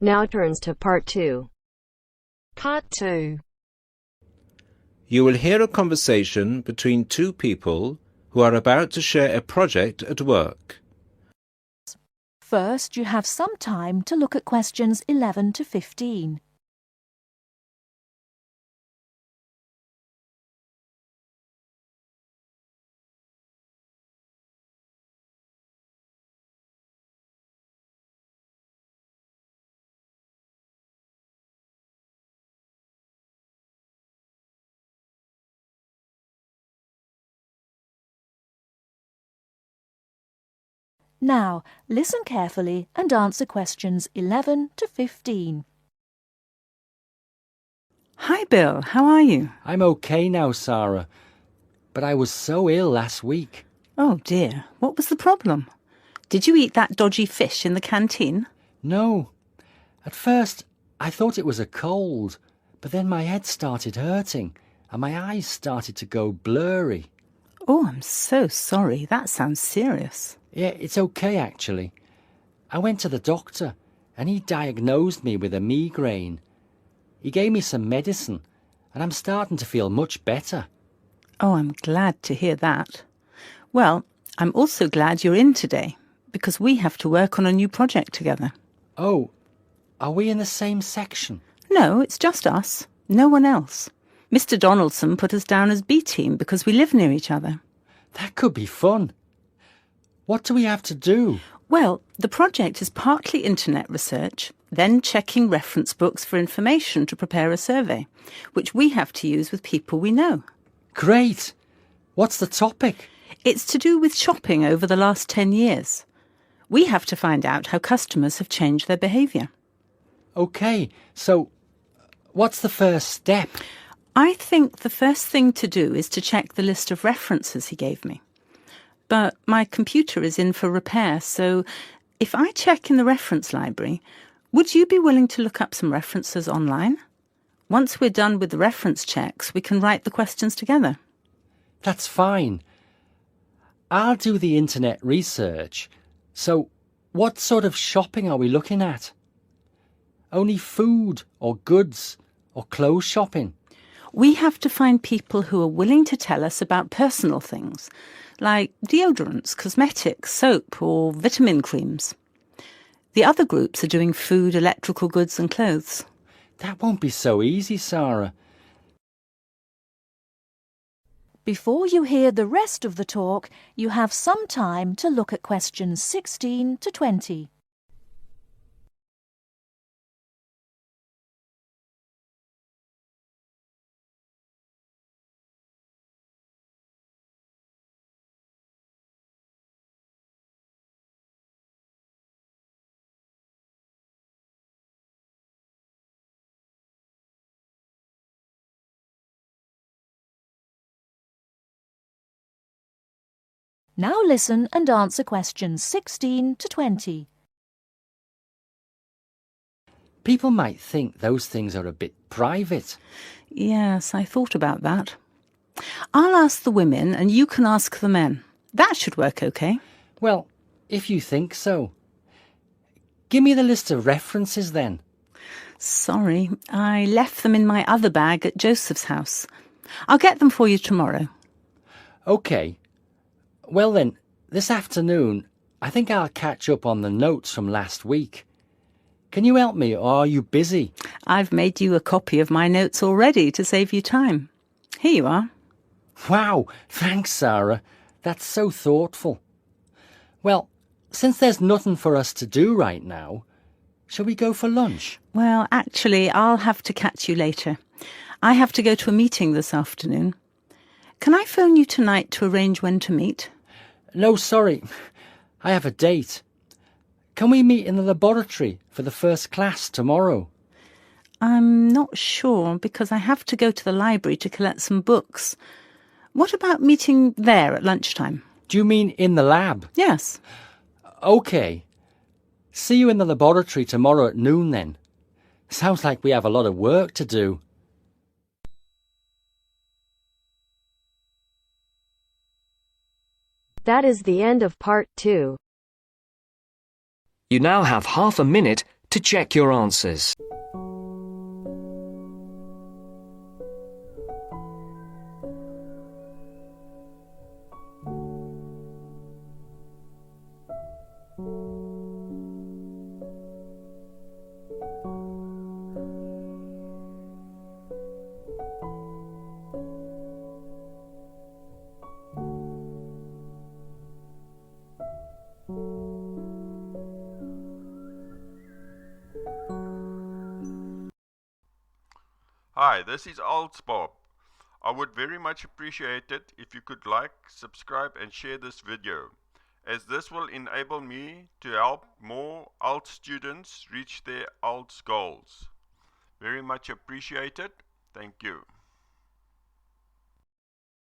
Now turns to Part 2. Part 2. You will hear a conversation between two people who are about to share a project at work. First, you have some time to look at questions 11 to 15. Now, listen carefully and answer questions 11 to 15. Hi, Bill. How are you? I'm okay now, Sarah. But I was so ill last week. Oh, dear. What was the problem? Did you eat that dodgy fish in the canteen? No. At first, I thought it was a cold, but then my head started hurting and my eyes started to go blurry. Oh, I'm so sorry. That sounds serious. Yeah, it's okay, actually. I went to the doctor and he diagnosed me with a migraine. He gave me some medicine and I'm starting to feel much better. Oh, I'm glad to hear that. Well, I'm also glad you're in today, because we have to work on a new project together. Oh, are we in the same section? No, it's just us. No one else. Mr. Donaldson put us down as B team because we live near each other. That could be fun. What do we have to do? Well, the project is partly internet research, then checking reference books for information to prepare a survey, which we have to use with people we know. Great! What's the topic? It's to do with shopping over the last 10 years. We have to find out how customers have changed their behaviour. OK, so what's the first step? I think the first thing to do is to check the list of references he gave me. But my computer is in for repair, so if I check in the reference library, would you be willing to look up some references online? Once we're done with the reference checks, we can write the questions together. That's fine. I'll do the internet research. So, what sort of shopping are we looking at? Only food or goods or clothes shopping? We have to find people who are willing to tell us about personal things, like deodorants, cosmetics, soap or vitamin creams. The other groups are doing food, electrical goods and clothes. That won't be so easy, Sarah. Before you hear the rest of the talk, you have some time to look at questions 16 to 20. Now listen and answer questions 16 to 20. People might think those things are a bit private. Yes, I thought about that. I'll ask the women and you can ask the men. That should work okay. Well, if you think so. Give me the list of references then. Sorry, I left them in my other bag at Joseph's house. I'll get them for you tomorrow. OK. Well then, this afternoon, I think I'll catch up on the notes from last week. Can you help me, or are you busy? I've made you a copy of my notes already to save you time. Here you are. Wow, thanks, Sarah. That's so thoughtful. Well, since there's nothing for us to do right now, shall we go for lunch? Well, actually, I'll have to catch you later. I have to go to a meeting this afternoon. Can I phone you tonight to arrange when to meet? No, sorry. I have a date. Can we meet in the laboratory for the first class tomorrow? I'm not sure because I have to go to the library to collect some books. What about meeting there at lunchtime? Do you mean in the lab? Yes. OK. See you in the laboratory tomorrow at noon then. Sounds like we have a lot of work to do. That is the end of Part 2. You now have half a minute to check your answers. Hi, this is IELTS Bob. I would very much appreciate it if you could like, subscribe and share this video, as this will enable me to help more IELTS students reach their IELTS goals. Very much appreciated. Thank you.